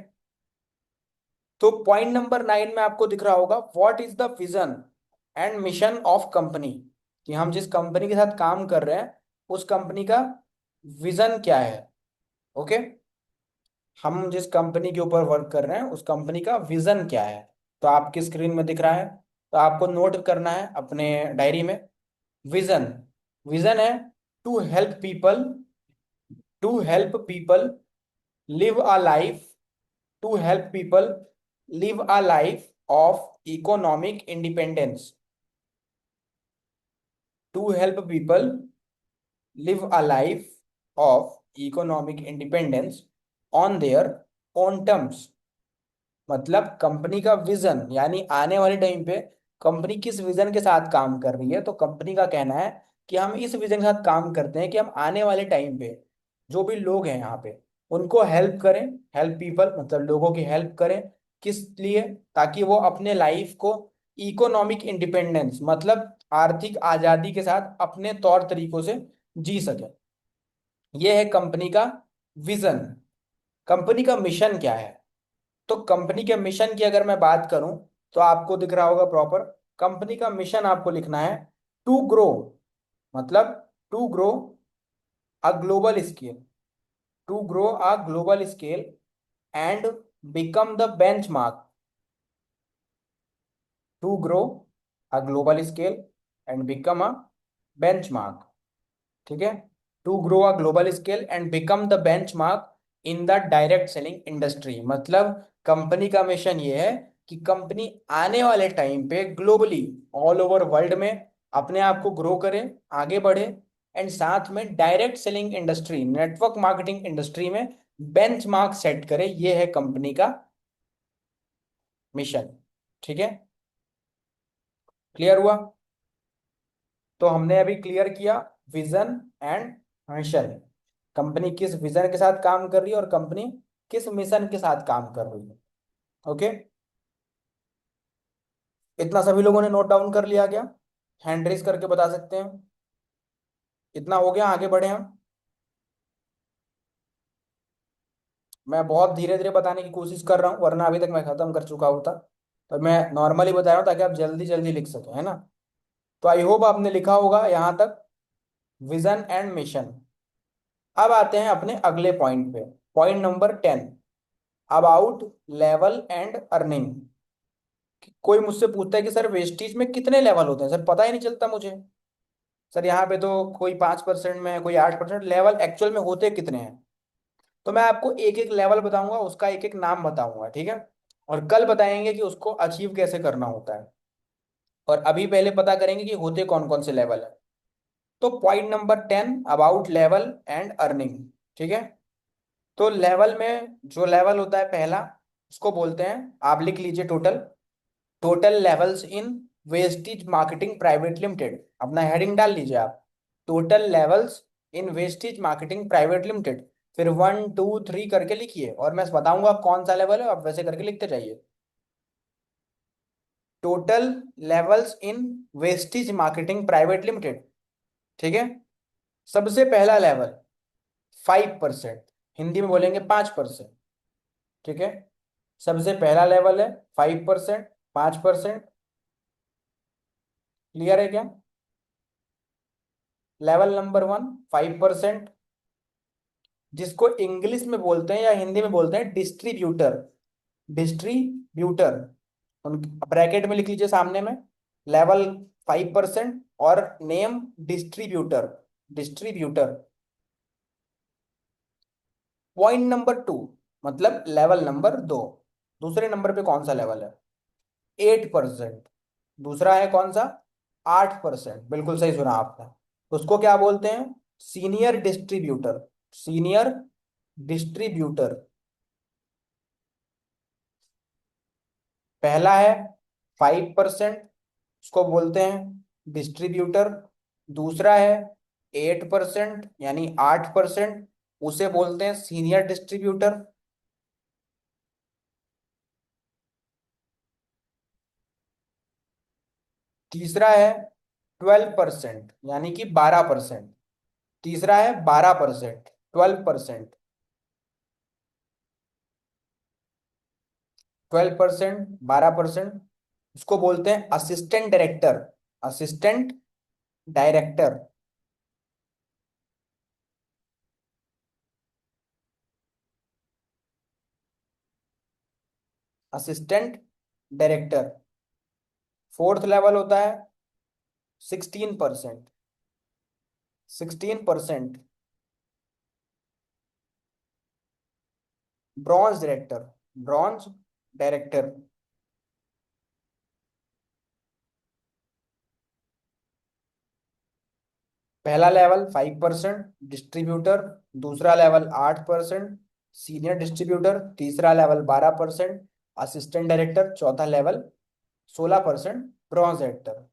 तो पॉइंट नंबर 9 में आपको दिख रहा होगा, what is the vision and mission of company. कि हम जिस कंपनी के साथ काम कर रहे हैं, उस कंपनी का विजन क्या है। ओके। हम जिस कंपनी के ऊपर वर्क कर रहे हैं, उस कंपनी का विजन क्या है। तो आपकी स्क्रीन में दिख रहा है, तो आपको नोट करना है अपने डायरी में। विजन। विजन है to help people, to help people live a life, to help people live a life of economic independence, to help people live a life of economic independence on their own terms. मतलब कंपनी का विजन, यानी आने वाले टाइम पे कंपनी किस विजन के साथ काम कर रही है। तो कंपनी का कहना है कि हम इस विजन के साथ काम करते हैं कि हम आने वाले टाइम पे जो भी लोग हैं यहाँ पे, उनको हेल्प करें। हेल्प पीपल मतलब लोगों की हेल्प करें। किस लिए? ताकि वो अपने लाइफ को इकोनॉमिक इंडिपेंडेंस मतलब आर्थिक आजादी के साथ अपने तौर तरीकों से जी सके। ये है कंपनी का विजन। कंपनी का मिशन क्या है? तो कंपनी के मिशन की अगर मैं बात करूं, तो आपको दिख रहा होगा प्रॉपर। कंपनी का मिशन आपको लिखना है, टू ग्रो, मतलब to grow a global scale, to grow a global scale and become the benchmark, to grow a global scale and become a benchmark. ठीक है। To grow a global scale and become the benchmark in the direct selling industry. मतलब कंपनी का मिशन ये है कि कंपनी आने वाले टाइम पे ग्लोबली, ऑल ओवर वर्ल्ड में अपने आप को ग्रो करे, आगे बढ़े, एंड साथ में direct selling industry, network marketing industry में बेंचमार्क सेट करे। ये है कंपनी का मिशन। ठीक है। क्लियर हुआ? तो हमने अभी क्लियर किया विजन एंड मिशन। कंपनी किस विजन के साथ काम कर रही है और कंपनी किस मिशन के साथ काम कर रही है। ओके। इतना सभी लोगों ने नोट डाउन कर लिया क्या? हैंड रेस करके बता सकते हैं। इतना हो गया, आगे बढ़े हम। मैं बहुत धीरे धीरे बताने की कोशिश कर रहा हूँ, वरना अभी तक मैं खत्म कर चुका होता। पर मैं नॉर्मली बता रहा हूँ ताकि आप जल्दी जल्दी लिख सकें, है ना। तो आई होप आपने लिखा होगा यहाँ तक, विजन एंड मिशन। अब आते हैं अपने अगले पॉइंट पे, point number 10, about level and earning. कोई मुझसे पूछता है कि सर वेस्टेज में कितने लेवल होते हैं, सर पता ही नहीं चलता मुझे। सर यहाँ पे तो कोई 5% में है, कोई 8%, लेवल एक्चुअल में होते कितने हैं? तो मैं आपको एक एक लेवल बताऊंगा, उसका एक एक नाम बताऊंगा, ठीक है। और कल बताएंगे कि उसको अचीव कैसे करना होता है। और अभी पहले पता करेंगे कि होते कौन कौन से लेवल है। तो point number 10 about level and earning, ठीक है। तो लेवल में जो लेवल होता है पहला, उसको बोलते हैं, आप लिख लीजिए, total. Total levels in wastage marketing private limited, अपना हेडिंग डाल लीजिए आप। Total levels in wastage marketing private limited. फिर 1 2 3 करके लिखिए, और मैं बताऊंगा कौन सा लेवल है, आप वैसे करके लिखते जाइए। Total levels in wastage marketing private limited, ठीक है। सबसे पहला लेवल 5%, हिंदी में बोलेंगे 5%, ठीक है। सबसे पहला लेवल है 5%, 5%। क्लियर है क्या? लेवल नंबर 1 5%, जिसको इंग्लिश में बोलते हैं या हिंदी में बोलते हैं डिस्ट्रीब्यूटर। डिस्ट्रीब्यूटर, उन ब्रैकेट में लिख लीजिए सामने में, लेवल 5% और name distributor. Distributor. Point number 2, मतलब लेवल नंबर 2, दूसरे नंबर पे कौन सा लेवल है? 8%। दूसरा है कौन सा? 8%, बिल्कुल सही सुना आपने। उसको क्या बोलते हैं? Senior distributor. Senior distributor. पहला है 5%, उसको बोलते हैं डिस्ट्रीब्यूटर। दूसरा है 8%, यानी 8%, उसे बोलते हैं सीनियर डिस्ट्रीब्यूटर। तीसरा है 12%, यानी कि 12%। तीसरा है 12%, 12%। 12%, 12%, उसको बोलते हैं assistant director. Assistant director. Assistant director. Fourth level होता है 16%। 16%, ब्रॉन्ज डायरेक्टर। Bronze director. पहला लेवल 5% डिस्ट्रीब्यूटर, दूसरा लेवल 8% सीनियर डिस्ट्रीब्यूटर, तीसरा लेवल 12% असिस्टेंट डायरेक्टर, चौथा लेवल 16% ब्रॉन्ज डायरेक्टर।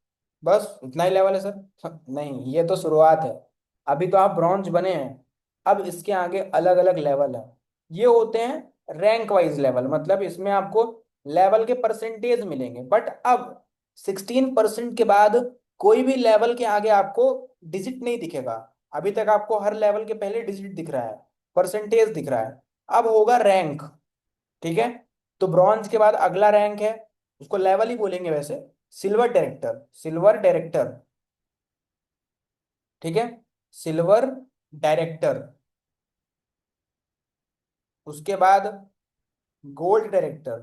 बस इतना ही लेवल है सर? नहीं, ये तो शुरुआत है। अभी तो आप ब्रॉन्ज बने हैं। अब इसके आगे अलग अलग लेवल है। ये होते हैं रैंक वाइज लेवल, मतलब इसमें आपको लेवल के परसेंटेज मिलेंगे। बट अब 16% के बाद कोई भी लेवल के आगे आपको डिजिट नहीं दिखेगा। अभी तक आपको हर लेवल के पहले डिजिट दिख रहा है, परसेंटेज दिख रहा है। अब होगा रैंक, ठीक है। तो ब्रॉन्ज के बाद अगला रैंक है, उसको लेवल ही बोलेंगे वैसे, सिल्वर डायरेक्टर। सिल्वर डायरेक्टर, ठीक है। Silver director. उसके बाद गोल्ड डायरेक्टर,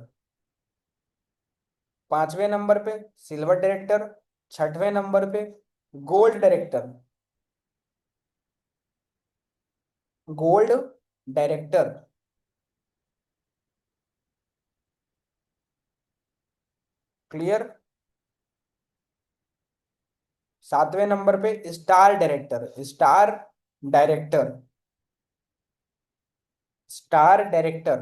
5वें नंबर पे सिल्वर डायरेक्टर, 6वें नंबर पे gold director. Gold director. Clear? 7वें नंबर पे star director. Star director. Star director.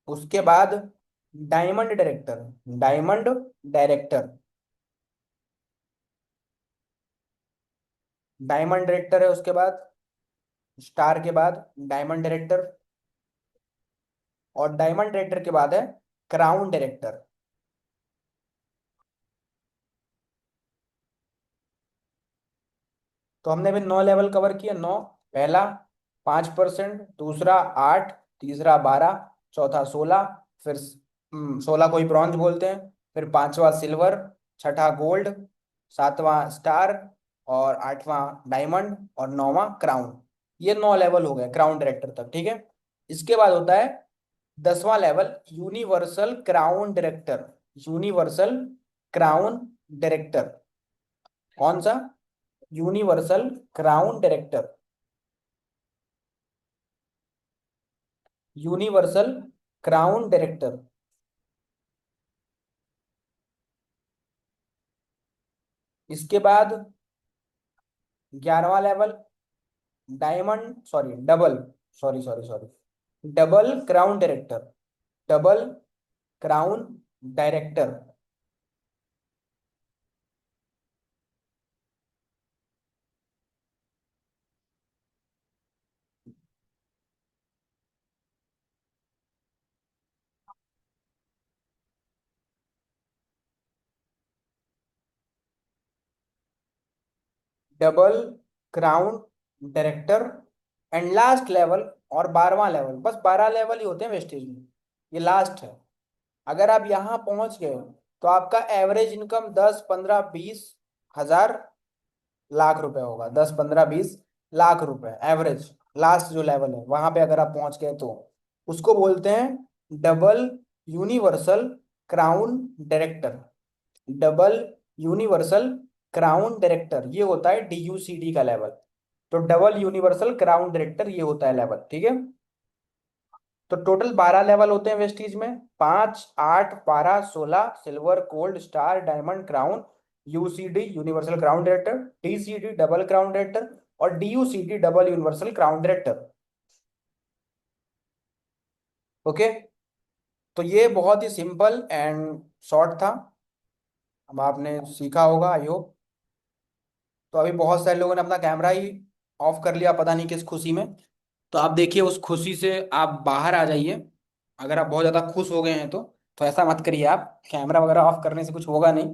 उसके बाद diamond director. Diamond director. Diamond director है उसके बाद, स्टार के बाद डायमंड डायरेक्टर। और डायमंड डायरेक्टर के बाद है क्राउन डायरेक्टर। तो हमने भी 9 लेवल कवर किए, 9। पहला 5%, दूसरा 8, तीसरा 12, चौथा 16, फिर 16 कोई ब्रॉन्ज बोलते हैं, फिर पांचवा सिल्वर, छठा गोल्ड, सातवां स्टार, और आठवां डायमंड, और नौवां क्राउन। ये 9 लेवल हो गए क्राउन डायरेक्टर तक, ठीक है। इसके बाद होता है 10वां level universal crown director. Universal crown director. कौन सा? Universal crown director. Universal crown director. इसके बाद 11वां level, diamond sorry double, sorry sorry sorry, double crown director. Double crown director. Double crown director and last level, और 12वां लेवल। बस 12 लेवल ही होते हैं वेस्टेज में, ये लास्ट है। अगर आप यहाँ पहुंच गए तो आपका एवरेज इनकम 10, 15, 20 हजार लाख रुपए होगा। 10, 15, 20 लाख रुपए एवरेज। लास्ट जो लेवल है वहां पे अगर आप पहुंच गए तो उसको बोलते हैं double universal crown director. Double universal crown director ये होता है DUCD का लेवल। तो डबल यूनिवर्सल क्राउन डायरेक्टर ये होता है लेवल, ठीक है। तो टोटल 12 लेवल होते हैं वेस्टीज में, 5, 8, 12, 16, silver, gold, star, diamond, crown, UCD universal crown director, DCD double crown director, और DUCD double universal crown director. Okay. तो ये बहुत ही सिंपल एंड शॉर्ट था। अब आपने सीखा होगा आई होप। तो अभी बहुत सारे लोगों ने अपना कैमरा ही ऑफ कर लिया, पता नहीं किस खुशी में। तो आप देखिए उस खुशी से आप बाहर आ जाइए। अगर आप बहुत ज़्यादा खुश हो गए हैं तो ऐसा मत करिए। आप कैमरा वगैरह ऑफ करने से कुछ होगा नहीं।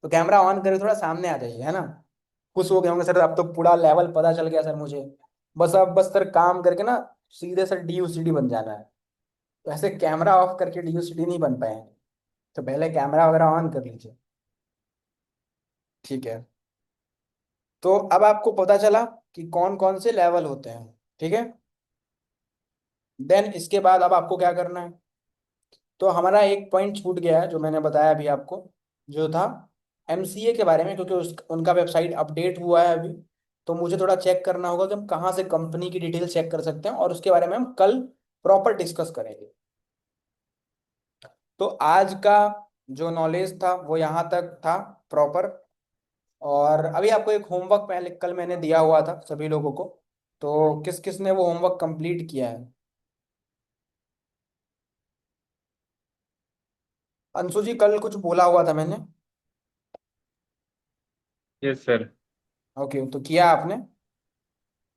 तो कैमरा ऑन करके थोड़ा सामने आ जाइए, है ना। खुश हो गए होंगे सर, अब तो पूरा लेवल पता चल गया सर मुझे। बस अब बस सर काम करके ना सीधे सर DUCD बन जाना है। तो ऐसे कैमरा ऑफ करके DUCD नहीं बन पाए। तो पहले कैमरा वगैरह ऑन कर लीजिए, ठीक है। तो अब आपको पता चला कि कौन कौन से लेवल होते हैं, ठीक है। देन इसके बाद अब आपको क्या करना है। तो हमारा एक पॉइंट छूट गया है जो मैंने बताया अभी आपको, जो था MCA के बारे में, क्योंकि उनका वेबसाइट अपडेट हुआ है अभी। तो मुझे थोड़ा चेक करना होगा कि हम कहाँ से कंपनी की डिटेल चेक कर सकते हैं, और उसके बारे में हम कल प्रॉपर डिस्कस करेंगे। तो आज का जो नॉलेज था वो यहाँ तक था प्रॉपर। और अभी आपको एक होमवर्क पहले कल मैंने दिया हुआ था सभी लोगों को। तो किस किस ने वो होमवर्क कंप्लीट किया है। अंशु जी कल कुछ बोला हुआ था मैंने। Yes sir. ओके, तो किया आपने।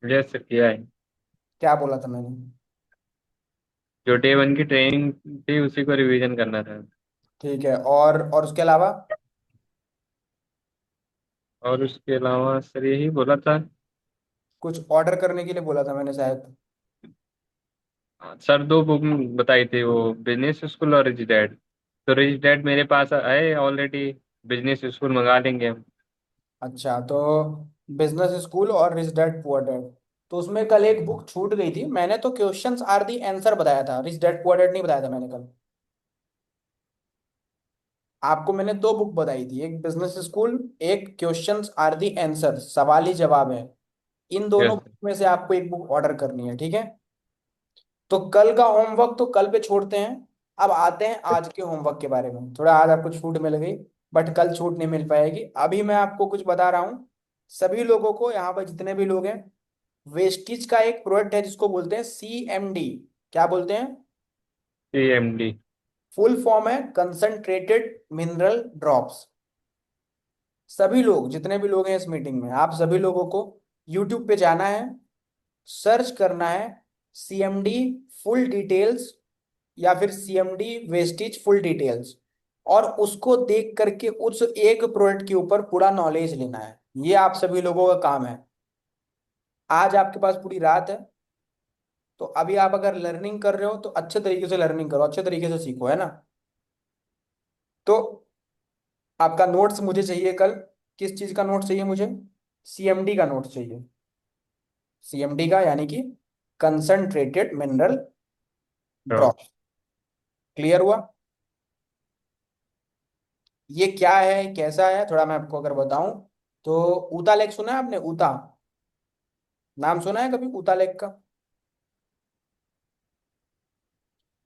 यस सर किया है। क्या बोला था मैंने। जो डे वन की ट्रेनिंग थी उसी को रिवीजन करना था। ठीक है, और उसके अलावा और उसके अलावा सर यही बोला था। कुछ ऑर्डर करने के लिए बोला था मैंने शायद। सर दो बुक बताई थी, वो बिजनेस स्कूल और रिच डैड। तो रिच डैड मेरे पास है ऑलरेडी। बिजनेस स्कूल मंगा लेंगे हम। अच्छा, तो बिजनेस स्कूल और रिच डैड पुअर डैड। तो उसमें कल एक बुक छूट गई थी। मैंने तो क्वेश्चंस आर दी आंसर बताया था, रिच डैड पुअर डैड नहीं बताया था मैंने कल। आपको मैंने दो बुक बताई थी, एक बिजनेस स्कूल, एक क्वेश्चंस आर दी आंसर, सवाली जवाब है। इन दोनों यस बुक में से आपको एक बुक ऑर्डर करनी है, ठीक है। तो कल का होमवर्क तो कल पे छोड़ते हैं। अब आते हैं आज के होमवर्क के बारे में। थोड़ा आज आपको छूट मिल गई, बट कल छूट नहीं मिल पाएगी। अभी मैं आपको कुछ बता रहा हूँ। सभी लोगों को यहाँ पर जितने भी लोग हैं, वेस्टिज का एक प्रोडक्ट है जिसको बोलते हैं CMD। क्या बोलते हैं। CMD। फुल फॉर्म है कंसंट्रेटेड मिनरल ड्रॉप्स। सभी लोग जितने भी लोग हैं इस मीटिंग में, आप सभी लोगों को यूट्यूब पे जाना है, सर्च करना है CMD फुल डिटेल्स, या फिर CMD वेस्टिज फुल डिटेल्स, और उसको देख करके उस एक प्रोडक्ट के ऊपर पूरा नॉलेज लेना है। ये आप सभी लोगों का काम है। आज आपके पास पूरी रात है। तो अभी आप अगर लर्निंग कर रहे हो तो अच्छे तरीके से लर्निंग करो, अच्छे तरीके से सीखो, है ना। तो आपका नोट्स मुझे चाहिए कल। किस चीज का नोट चाहिए मुझे। CMD का नोट चाहिए। CMD का यानी कि कंसंट्रेटेड मिनरल ड्रॉप। क्लियर हुआ। ये क्या है कैसा है थोड़ा मैं आपको अगर बताऊं, तो ऊता लेक सुना है आपने? ऊता नाम सुना है कभी ऊता लेक का?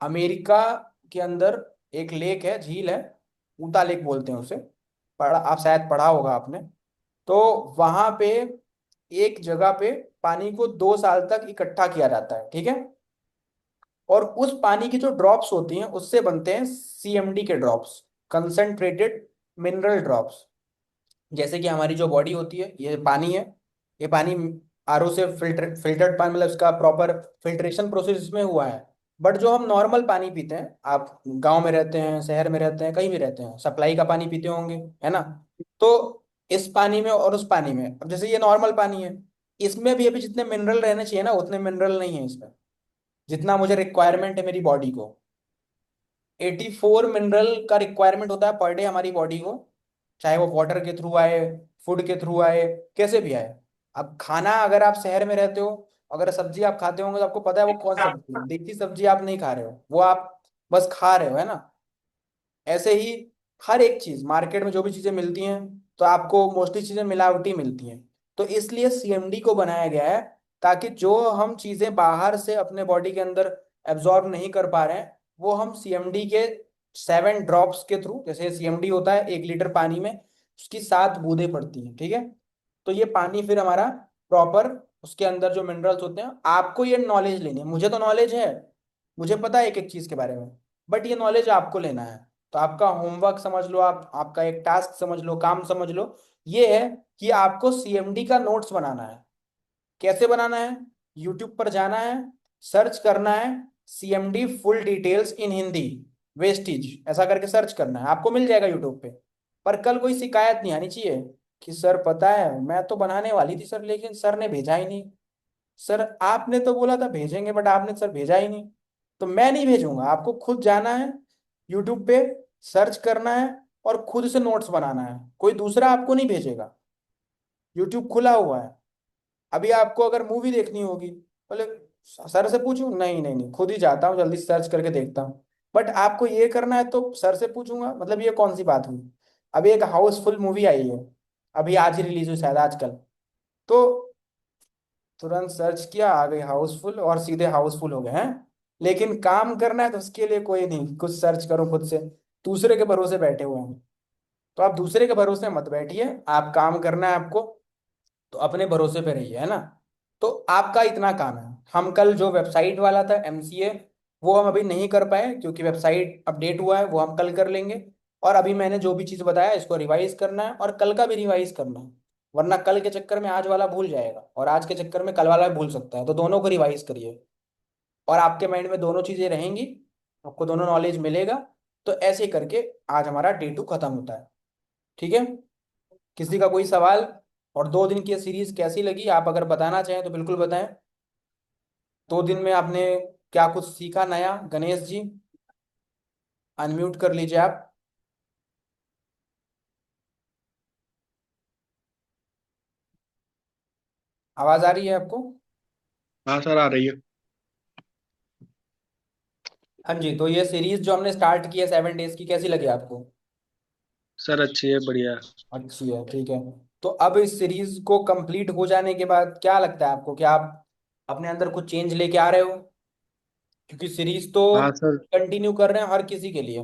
अमेरिका के अंदर एक लेक है, झील है, ऊता लेक बोलते हैं उसे। पढ़ा, आप शायद पढ़ा होगा आपने। तो वहां पे एक जगह पे पानी को 2 साल तक इकट्ठा किया जाता है, ठीक है। और उस पानी की जो ड्रॉप्स होती हैं उससे बनते हैं सीएमडी के ड्रॉप्स, कंसंट्रेटेड मिनरल ड्रॉप्स। जैसे कि हमारी जो बॉडी होती है, ये पानी है, ये पानी आरओ से फिल्टर्ड पानी, मतलब इसका प्रॉपर फिल्ट्रेशन प्रोसेस इसमें हुआ है। बट जो हम नॉर्मल पानी पीते हैं, आप गांव में रहते हैं, शहर में रहते हैं, कहीं भी रहते हैं, सप्लाई का पानी पीते होंगे, है ना? तो इस पानी में और उस पानी में, अब जैसे ये नॉर्मल पानी है, इसमें भी अभी जितने मिनरल रहने चाहिए ना, उतने मिनरल नहीं है इसमें, जितना मुझे रिक्वायरमेंट है मेरी बॉडी को। 84 मिनरल का रिक्वायरमेंट होता है पर डे हमारी बॉडी को, चाहे वो वाटर के थ्रू आए, फूड के थ्रू आए, कैसे भी आए। अब खाना, अगर आप शहर में रहते हो, अगर सब्जी आप खाते होंगे तो आपको पता है वो कौन सब्जी है, देसी सब्जी आप नहीं खा रहे हो, वो आप बस खा रहे हो, है ना? ऐसे ही हर एक चीज मार्केट में जो भी चीजें मिलती हैं, तो आपको मोस्टली चीजें मिलावटी मिलती हैं। तो इसलिए सीएमडी को बनाया गया है, ताकि जो हम चीजें बाहर से अपने बॉडी के अंदर एब्जॉर्ब नहीं कर पा रहे हैं, वो हम सीएमडी के 7 ड्रॉप्स के थ्रू, जैसे सीएमडी होता है 1 लीटर पानी में, उसकी 7 बूंदें पड़ती हैं, ठीक है। तो ये पानी फिर हमारा प्रॉपर, उसके अंदर जो मिनरल्स होते हैं, आपको ये नॉलेज लेनी है, मुझे तो नॉलेज है, मुझे पता है एक एक चीज के बारे में, बट ये नॉलेज आपको लेना है। तो आपका होमवर्क समझ लो, आप आपका एक टास्क समझ लो, काम समझ लो, ये है कि आपको सीएमडी का नोट्स बनाना है। कैसे बनाना है? यूट्यूब पर जाना है, सर्च करना है, CMD full details in Hindi Vestige, ऐसा करके सर्च करना है, आपको मिल जाएगा यूट्यूब पे। पर कल कोई शिकायत नहीं आनी चाहिए कि सर पता है मैं तो बनाने वाली थी सर, लेकिन सर ने भेजा ही नहीं। सर आपने तो बोला था भेजेंगे, बट आपने सर भेजा ही नहीं। तो मैं नहीं भेजूंगा, आपको खुद जाना है, यूट्यूब पे सर्च करना है, और खुद से नोट्स बनाना है, कोई दूसरा आपको नहीं भेजेगा। यूट्यूब खुला हुआ है। अभी आपको अगर मूवी देखनी होगी, बोले सर से पूछूं, नहीं नहीं नहीं, खुद ही जाता हूँ, जल्दी सर्च करके देखता हूँ। बट आपको ये करना है तो सर से पूछूंगा, मतलब ये कौन सी बात हुई? अभी एक हाउसफुल मूवी आई है, अभी आज ही रिलीज हुई शायद आजकल, तो तुरंत सर्च किया, आ गई हाउसफुल, और सीधे हाउसफुल हो गए हैं। लेकिन काम करना है तो उसके लिए कोई नहीं, कुछ सर्च करो खुद से, दूसरे के भरोसे बैठे हुए हैं। तो आप दूसरे के भरोसे मत बैठिए, आप काम करना है आपको, तो अपने भरोसे पे रहिए, है ना? तो आपका इतना काम है। हम कल जो वेबसाइट वाला था एमसीए, वो हम अभी नहीं कर पाए क्योंकि वेबसाइट अपडेट हुआ है, वो हम कल कर लेंगे। और अभी मैंने जो भी चीज़ बताया इसको रिवाइज करना है, और कल का भी रिवाइज करना है, वरना कल के चक्कर में आज वाला भूल जाएगा, और आज के चक्कर में कल वाला भी भूल सकता है, तो दोनों को रिवाइज करिए। और आपके माइंड में दोनों चीज़ें रहेंगी, आपको दोनों नॉलेज मिलेगा। तो ऐसे करके आज हमारा डे 2 खत्म होता है, ठीक है। किसी का कोई सवाल? और 2 दिन की ये सीरीज कैसी लगी, आप अगर बताना चाहें तो बिल्कुल बताएं। 2 दिन में आपने क्या कुछ सीखा नया? गणेश जी, अनम्यूट कर लीजिए आप। आवाज आ रही है आपको? हाँ सर, आ रही है। हाँ जी, तो ये सीरीज जो हमने स्टार्ट की है 7 डेज की, कैसी लगी आपको? सर अच्छी है, बढ़िया है। अच्छी है, ठीक है। तो अब इस सीरीज को कंप्लीट हो जाने के बाद क्या लगता है आपको कि आप अपने अंदर कुछ चेंज लेके आ रहे हो? क्योंकि सीरीज तो हाँ सर। कंटिन्यू कर रहे हैं हर किसी के लिए,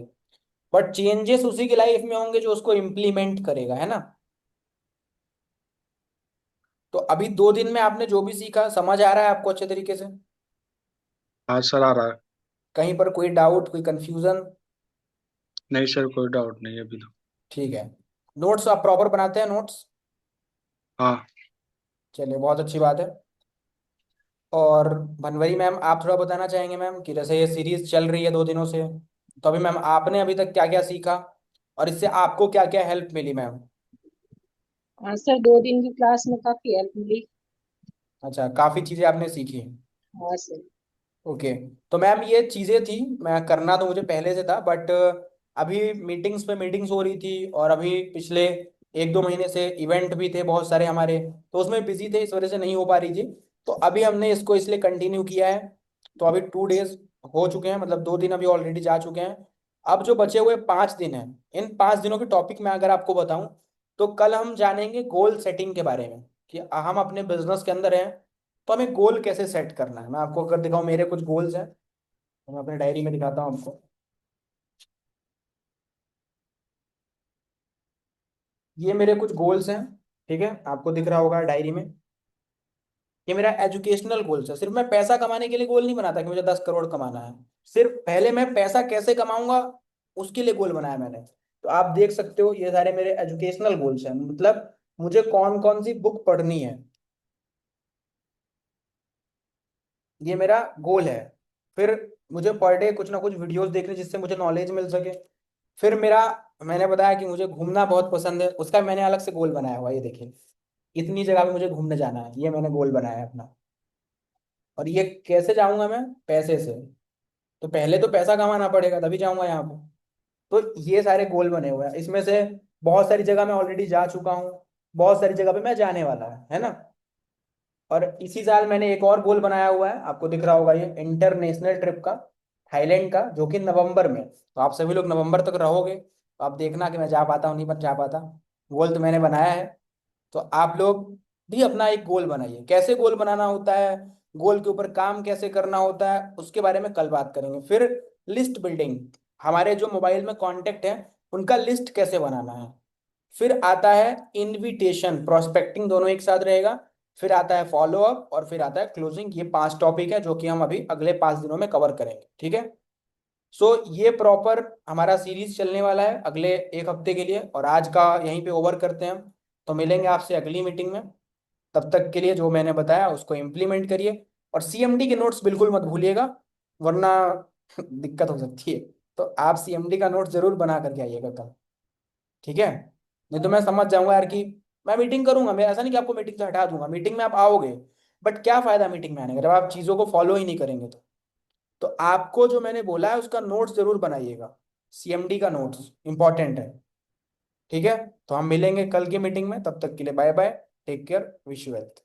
बट चेंजेस उसी की लाइफ में होंगे जो उसको इम्प्लीमेंट करेगा, है ना? तो अभी 2 दिन में आपने जो भी सीखा समझ आ रहा है आपको अच्छे तरीके से? हाँ सर, आ रहा है। कहीं पर कोई डाउट, कोई कंफ्यूजन? नहीं सर, कोई डाउट नहीं है अभी तो। ठीक है। नोट्स आप प्रॉपर बनाते हैं नोट्स? हाँ। चलिए, बहुत अच्छी बात है। और भनवरी मैम, आप थोड़ा बताना चाहेंगे मैम, कि जैसे ये सीरीज चल रही है 2 दिनों से, तो अभी मैम आपने अभी तक क्या क्या सीखा, और इससे आपको क्या क्या हेल्प मिली मैम? हाँ सर, 2 दिन की क्लास में काफी हेल्प मिली। अच्छा, काफ़ी चीज़ें आपने सीखी। हाँ सर। ओके। तो मैम ये चीज़ें थी, मैं करना तो मुझे पहले से था, बट अभी मीटिंग्स पे मीटिंग्स हो रही थी, और अभी पिछले 1-2 महीने से इवेंट भी थे बहुत सारे हमारे, तो उसमें बिजी थे, इस वजह से नहीं हो पा रही थी। तो अभी हमने इसको इसलिए कंटिन्यू किया है। तो अभी 2 डेज हो चुके हैं, मतलब 2 दिन अभी ऑलरेडी जा चुके हैं। अब जो बचे हुए 5 दिन हैं, इन 5 दिनों के टॉपिक में अगर आपको बताऊं, तो कल हम जानेंगे गोल सेटिंग के बारे में कि हम अपने बिजनेस के अंदर हैं तो हमें गोल कैसे सेट करना है। मैं आपको अगर दिखाऊं, मेरे कुछ गोल्स हैं तो मैं अपने डायरी में दिखाता हूँ आपको। ये मेरे कुछ गोल्स हैं, ठीक है, आपको दिख रहा होगा डायरी में। ये मेरा एजुकेशनल गोल्स है। सिर्फ मैं पैसा कमाने के लिए गोल नहीं बनाता कि मुझे 10 करोड़ कमाना है। सिर्फ पहले मैं पैसा कैसे कमाऊंगा उसके लिए गोल बनाया मैंने। तो आप देख सकते हो ये सारे मेरे एजुकेशनल गोल्स हैं, मतलब मुझे कौन कौन सी बुक पढ़नी है, ये मेरा गोल है। फिर मुझे पर डे कुछ ना कुछ वीडियोस देखने जिससे मुझे नॉलेज मिल सके। फिर मेरा, मैंने बताया कि मुझे घूमना बहुत पसंद है, उसका मैंने अलग से गोल बनाया हुआ है। ये देखिए, इतनी जगह पे मुझे घूमने जाना है, ये मैंने गोल बनाया है अपना। और ये कैसे जाऊंगा मैं? पैसे से। तो पहले तो पैसा कमाना पड़ेगा तभी जाऊंगा यहाँ पे। तो ये सारे गोल बने हुए हैं, इसमें से बहुत सारी जगह मैं ऑलरेडी जा चुका हूँ, बहुत सारी जगह पे मैं जाने वाला है ना। और इसी साल मैंने एक और गोल बनाया हुआ है, आपको दिख रहा होगा, ये इंटरनेशनल ट्रिप का, थाईलैंड का, जो कि नवंबर में। तो आप सभी लोग नवंबर तक रहोगे तो आप देखना कि मैं जा पाता हूँ नहीं पर जा पाता। गोल तो मैंने बनाया है। तो आप लोग भी अपना एक गोल बनाइए। कैसे गोल बनाना होता है, गोल के ऊपर काम कैसे करना होता है, उसके बारे में कल बात करेंगे। फिर लिस्ट बिल्डिंग, हमारे जो मोबाइल में कांटेक्ट है उनका लिस्ट कैसे बनाना है। फिर आता है इनविटेशन, प्रोस्पेक्टिंग, दोनों एक साथ रहेगा। फिर आता है फॉलो अप और फिर आता है क्लोजिंग। ये 5 टॉपिक है जो कि हम अभी अगले 5 दिनों में कवर करेंगे, ठीक है। सो ये प्रॉपर हमारा सीरीज चलने वाला है अगले एक हफ्ते के लिए, और आज का यहीं पे ओवर करते हैं हम। तो मिलेंगे आपसे अगली मीटिंग में। तब तक के लिए जो मैंने बताया उसको इम्प्लीमेंट करिए, और सीएमडी के नोट्स बिल्कुल मत भूलिएगा, वरना दिक्कत हो सकती है। तो आप सीएमडी का नोट जरूर बना करके आइएगा कल, ठीक है। नहीं तो मैं समझ जाऊंगा यार कि मैं मीटिंग करूंगा, मैं ऐसा नहीं कि आपको मीटिंग से हटा दूंगा, मीटिंग में आप आओगे, बट क्या फायदा मीटिंग में आने का जब आप चीजों को फॉलो ही नहीं करेंगे। तो आपको जो मैंने बोला है उसका नोट्स जरूर बनाइएगा, सीएमडी का नोट्स इंपॉर्टेंट है, ठीक है। तो हम मिलेंगे कल की मीटिंग में, तब तक के लिए bye bye, take care, wish you health.